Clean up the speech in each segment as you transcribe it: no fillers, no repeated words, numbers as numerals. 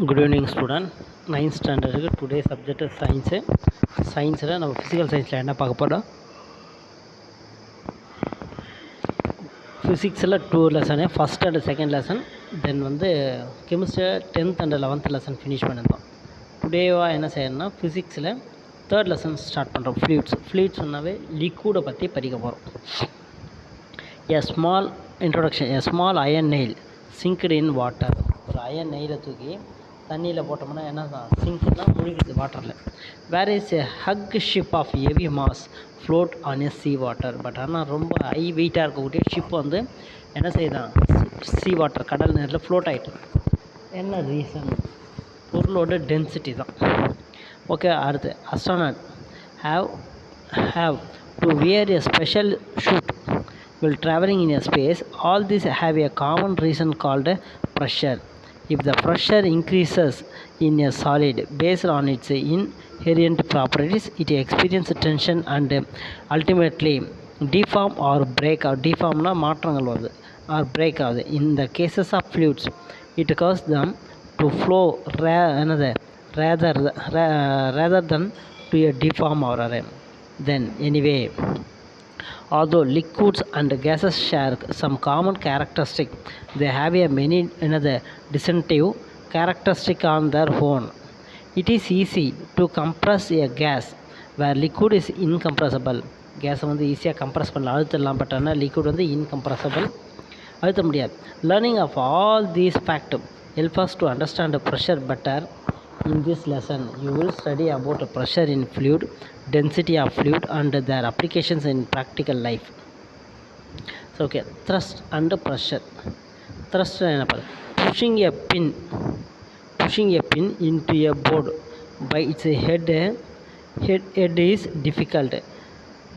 Good evening student. 9th standard today subject is science. Science நம்ம physical science என்ன பார்க்க போறோம்? Physicsல 2 lesson, first and second lesson, then வந்து chemistry 10th and 11th lesson finish பண்ணிருந்தோம். Today என்ன செய்யறோம்னா physicsல third lesson start பண்றோம். Fluids சொன்னாவே liquid பத்தி படிக்க போறோம். A small introduction. A small iron nail sinked in water. ஒரு iron nail தூக்கி தண்ணியில் போட்டோம்னா என்ன சிங்க்னா முழுகிடுது வாட்டரில். Where is a huge ship of heavy mass float on a sea water. But ஆனால் ரொம்ப ஹை வெயிட்டாக இருக்கக்கூடிய ஷிப் வந்து என்ன செய்யுதான் சீ வாட்டர் கடல் நீரில் ஃப்ளோட் ஆகிட்டு. என்ன ரீசன்? பொருளோட டென்சிட்டி தான். ஓகே, அடுத்து astronaut have to wear a special suit while traveling in a space. All these have a common reason called pressure. If the pressure increases in a solid based on its inherent properties, it experiences tension and ultimately deform or break out. Deformனா மாற்றங்கள் வருது or break ஆகுது. In the cases of fluids, it causes them to flow rather than to a deform or then anyway. Although liquids and gases share some common characteristics, they have a many distinctive characteristics on their own. It is easy to compress a gas where liquid is incompressible. Gas வந்து ஈஸியாக compress பண்ணலாம், அழுத்தலாம். But ஆனால் liquid வந்து இன்கம்ப்ரஸபிள், அழுத்த முடியாது. Learning of all these factors help us to understand the pressure better. In this lesson, you will study about pressure in fluid, density of fluid, and their applications in practical life. So, okay, thrust and pressure. Thrust என்ன பாரு, pushing a pin into a board by its head is difficult,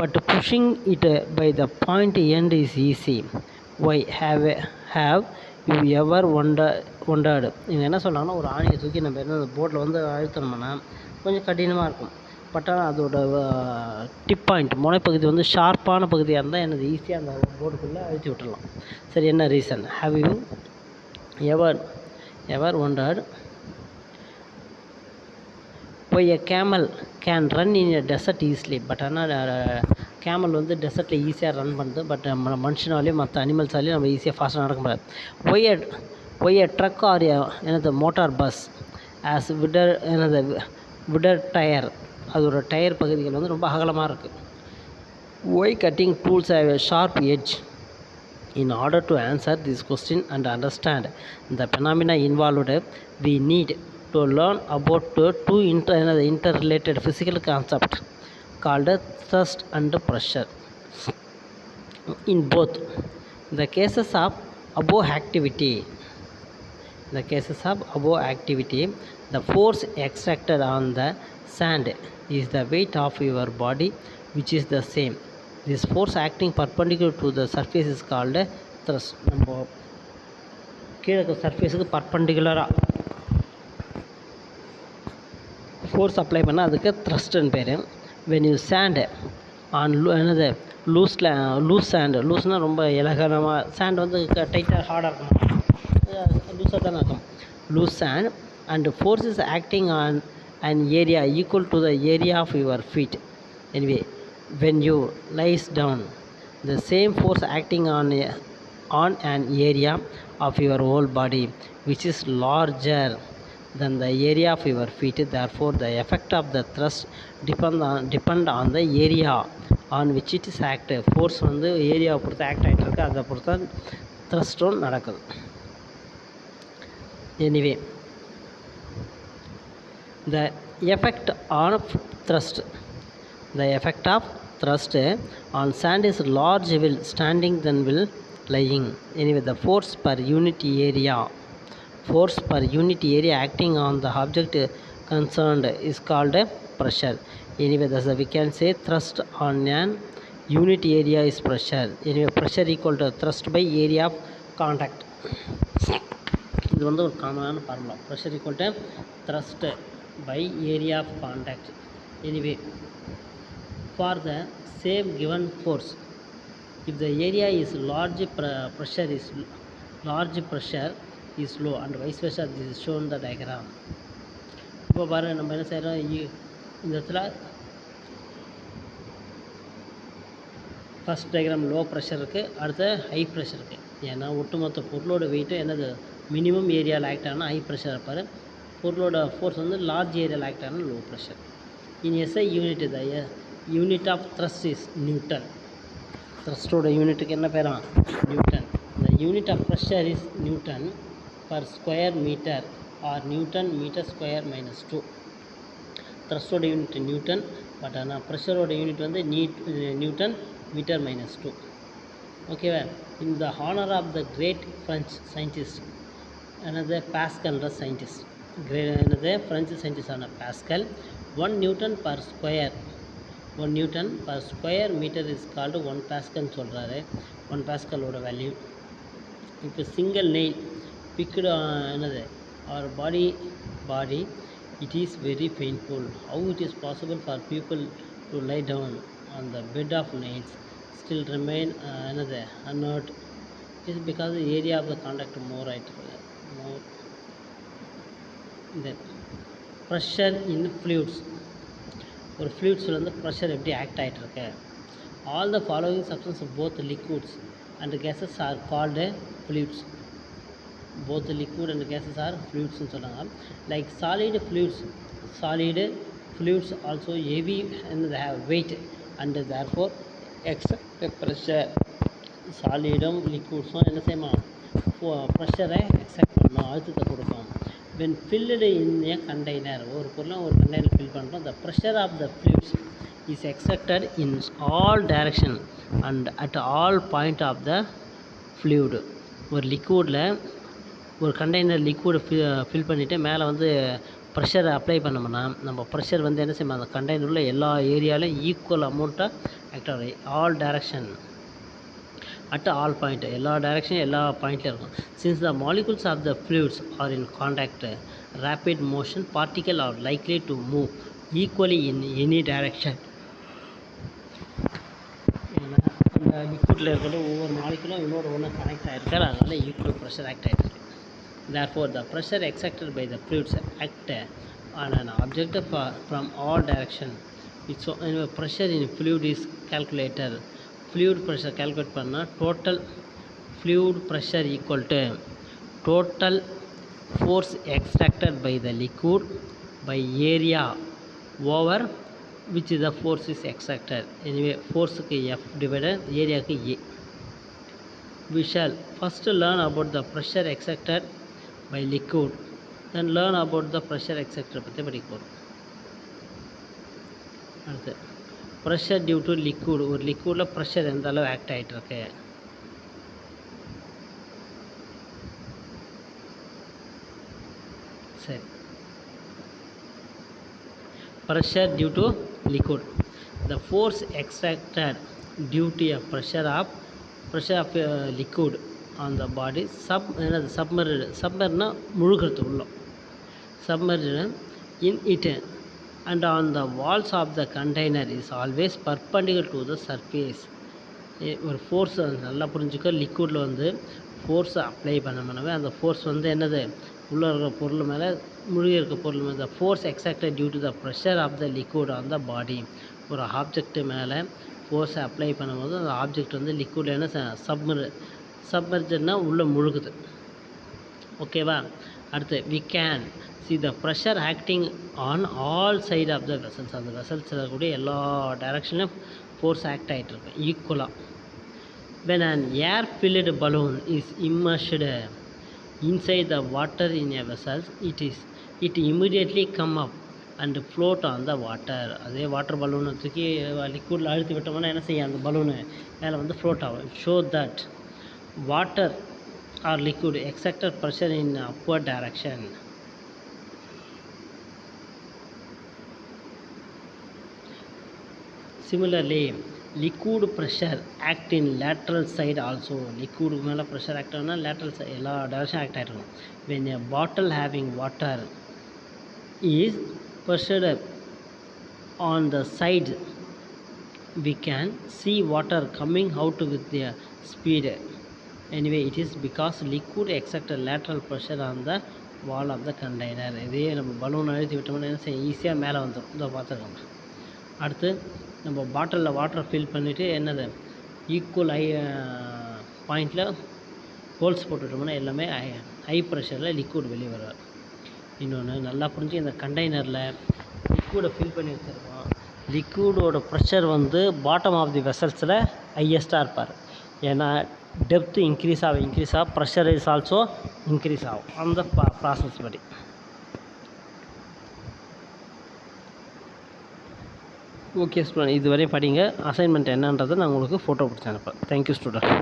but pushing it by the point end is easy. Why? Have you ever wondered? இவங்க என்ன சொல்கிறாங்கன்னா, ஒரு ஆணியை தூக்கி நம்ம என்ன போர்டில் வந்து அழுத்தணும்னா கொஞ்சம் கடினமாக இருக்கும். பட் ஆனால் அதோட டிப் பாயிண்ட் முனைப்பகுதி வந்து ஷார்ப்பான பகுதியாக இருந்தால் எனது ஈஸியாக அந்த போர்டுக்குள்ளே அழுத்தி விட்டுடலாம். சரி, என்ன reason? Have you ever wondered why a camel can run in a desert easily? But ஆனால் கேமல் வந்து டெசர்ட்டில் ஈஸியாக ரன் பண்ணுது. பட் மனுஷனாலேயும் மற்ற அனிமல்ஸாலேயும் நம்ம ஈஸியாக ஃபாஸ்ட்டாக நடக்க முடியாது. ஒய் எ ட்ரக் ஆர் எனது motor bus has wider tyre, அதோட டயர் பகுதிகள் வந்து ரொம்ப அகலமாக இருக்குது. Why cutting tools have a sharp edge? In order to answer this question and understand the phenomena involved, we need to learn about two interrelated physical concepts called thrust and pressure. In both the cases of above activity, the force exerted on the sand is the weight of your body, which is the same. This force acting perpendicular to the surface is called thrust. நம்ம கீழே சர்ஃபேஸுக்கு பர்பண்டிகுலராக force apply பண்ணால் அதுக்கு த்ரஸ்ட்னு பேர். When you sand on loose sand, லூஸ்னால் ரொம்ப இலகனமாக, sand வந்து டைட்டாக ஹார்டாக இருக்கணும், லூஸாக தானே இருக்கும். Loose sand and force is acting on an area equal to the area of your feet. Anyway, when you lies down, the same force acting on an area of your whole body, which is larger than the area of your feet. Therefore, the effect of the thrust depend on the area on which it is acted. Force வந்து ஏரியாவை பொறுத்து act ஆகிட்டு இருக்குது, அதை பொறுத்து தான் த்ரஸ்ட்டும் நடக்குது. Anyway, the effect of thrust on sand is large while standing than while lying. Anyway, the force per unit area acting on the object concerned is called pressure. Anyway, thus we can say thrust on an unit area is pressure. Anyway, pressure equal to thrust by area of contact. இது வந்து ஒரு காமனான formula. Pressure equal to thrust by area of contact. Anyway, for the same given force, if the area is large pressure is low and vice versa. This is shown the diagram. இப்போ பாருங்கள் நம்ம என்ன செய்கிறோம், இந்த இடத்துல first diagram low pressure இருக்குது, அடுத்த high pressure இருக்குது. ஏன்னா ஒட்டுமொத்த பொருளோட வெயிட்டு என்னது மினிமம் ஏரியாவில் ஆக்ட் ஆனால் ஹை ப்ரெஷர் இருப்பார், பொருளோட ஃபோர்ஸ் வந்து லார்ஜ் ஏரியாவில் ஆக்ட் ஆனால் low pressure. In SI unit the unit of thrust is newton. த்ரஸ்டோட யூனிட்டுக்கு என்ன பேரா, newton. The unit of pressure is newton per square metre or newton metre square minus 2. த்ரஸ்டோட யூனிட் நியூட்டன், பட் ஆனால் ப்ரெஷரோட unit வந்து newton metre minus 2. ஓகேவா. In the honour of the great French scientist என்னது பாஸ்கல்ன்ற சயின்டிஸ்ட், என்னது French சயின்டிஸ்டான Pascal, 1 newton per square 1 newton per square metre is called 1 பாஸ்கல்னு சொல்கிறாரு. 1 பாஸ்கலோட வேல்யூ. இப்போ சிங்கிள் நெயில் பிக்டு என்னது our body it is very painful. How it is possible for people to lie down on the bed of nails still remain another unhurt? It is because the area of the contact more then pressure in fluids. ஒரு ஃப்ளூயிட்ஸில் வந்து pressure எப்படி act ஆகிட்டு இருக்கு. All the following substance both liquids and gases are called fluids. both the liquid and gases are fluids னு சொல்கிறாங்க. Like solid fluids also heavy and they have weight and therefore exert pressure. சாலிடும் லிக்விட்ஸும் என்ன செய்யுமா, ப்ரெஷரை எக்ஸெக்ட் பண்ணணும், அழுத்தத்தை கொடுக்கும். when filled in a container, ஒரு பொருளை ஒரு கண்டெய்னர் ஃபில் பண்ணுறோம், the pressure of the fluids is exerted in all direction and at all point of the fluid. ஒரு லிக்விடில் ஒரு கண்டெய்னர் லிக்விட் ஃபில் பண்ணிவிட்டு மேலே வந்து ப்ரெஷரை அப்ளை பண்ணோம்னா நம்ம ப்ரெஷர் வந்து என்ன செய்யணும், அந்த கண்டெய்னரில் எல்லா ஏரியாலையும் ஈக்குவல் அமௌண்ட்டாக ஆக்ட் ஆகும். All direction at all point, எல்லா டைரக்ஷனும் எல்லா பாயிண்ட்லையும் இருக்கும். Since the molecules of the fluids are in contact rapid motion particle are likely to move equally in any direction. ஏன்னா அந்த லிக்விடில் இருக்கிற ஒவ்வொரு மாலிகுலும் இன்னொரு ஒன்று கனெக்ட் ஆகிருக்காரு, அதனால் ஈக்குவல் ப்ரெஷர் ஆக்ட் ஆகிருக்கு. Therefore, the pressure exerted by the fluids act on an object from all direction. It's pressure in fluid is calculated. Fluid pressure calculate பண்ணா total fluid pressure equal to total force extracted by the liquid by area over which the force is extracted. Anyway, force க்கு F divided area க்கு A. We shall first learn about the pressure exerted by liquid, then learn about the pressure exerted பற்றி படிக்க போகிறோம். அடுத்து pressure due to liquid, ஒரு லிக்விடில் pressure எந்த அளவு act ஆகிட்டு இருக்கு. சரி, pressure due to liquid, the force extracted due to a pressure of liquid on the body என்னது சப்மர்னா முழுகிறது உள்ள submerged in it and on the walls of the container is always perpendicular to the surface. ஒரு force நல்லா புரிஞ்சுக்க, லிக்விடில் வந்து ஃபோர்ஸை apply பண்ணவே அந்த force வந்து என்னது உள்ளே இருக்கிற பொருள் மேலே முழுகி இருக்க பொருள் மேலே force exerted due to the pressure of the liquid on the body. ஒரு ஆப்ஜெக்ட் மேலே ஃபோர்ஸை அப்ளை பண்ணும்போது அந்த ஆப்ஜெக்ட் வந்து லிக்விடில் என்ன சப்மர்ஜர்னால் உள்ளே முழுகுது. ஓகேவா. அடுத்து we can see the pressure acting on all side of the vessels. அந்த வெசல்ஸில் கூடிய எல்லா டைரக்ஷன்லையும் ஃபோர்ஸ் ஆக்ட் ஆகிட்டு இருக்கு ஈக்குவலாக. when an air filled balloon is immersed inside the water in a vessel, it immediately come up and float on the water. அதே water பலூனை தூக்கி லிக்விடில் அழுத்தி விட்டோம்னா என்ன செய்யும், அந்த பலூனு மேலே வந்து ஃப்ளோட் ஆகும். Show that water or liquid exerted pressure in upward direction. Similarly, liquid pressure act in lateral side also. liquid மேலே pressure act ஆனால் lateral side எல்லா direction act ஆகிருக்கும். when a bottle having water is pressured on the side, we can see water coming out with the speed. Anyway it is because liquid except lateral pressure on the wall of the container. இதே நம்ம balloon அழுத்தி விட்டோம்னா என்ன செய்யும், ஈஸியாக மேலே வந்துடும். இதோ பார்த்துக்கோங்க. அடுத்து நம்ம பாட்டிலில் வாட்டரை ஃபில் பண்ணிவிட்டு என்னது ஈக்குவல் பாயிண்டில் ஹோல்ஸ் போட்டுவிட்டோம்னா எல்லாமே ஹை ப்ரெஷரில் லிக்விட் வெளியே வரும். இன்னொன்று நல்லா புரிஞ்சு, இந்த கண்டெய்னரில் லிக்விடை ஃபில் பண்ணி வச்சுருக்கோம். லிக்விடோட ப்ரெஷர் வந்து பாட்டம் ஆஃப் தி வெசல்ஸில் ஹையஸ்ட்டாக இருப்பார். ஏன்னா டெப்த்து இன்க்ரீஸ் ஆக ப்ரெஷர் இஸ் ஆல்சோ இன்க்ரீஸ் ஆகும் அந்த ப்ராசஸ் படி. ஓகே ஸ்டூடெண்ட், இதுவரை படிங்க. அசைன்மெண்ட் என்னன்றதை நான் உங்களுக்கு ஃபோட்டோ பிடிச்சி அனுப்பேன். Thank you student.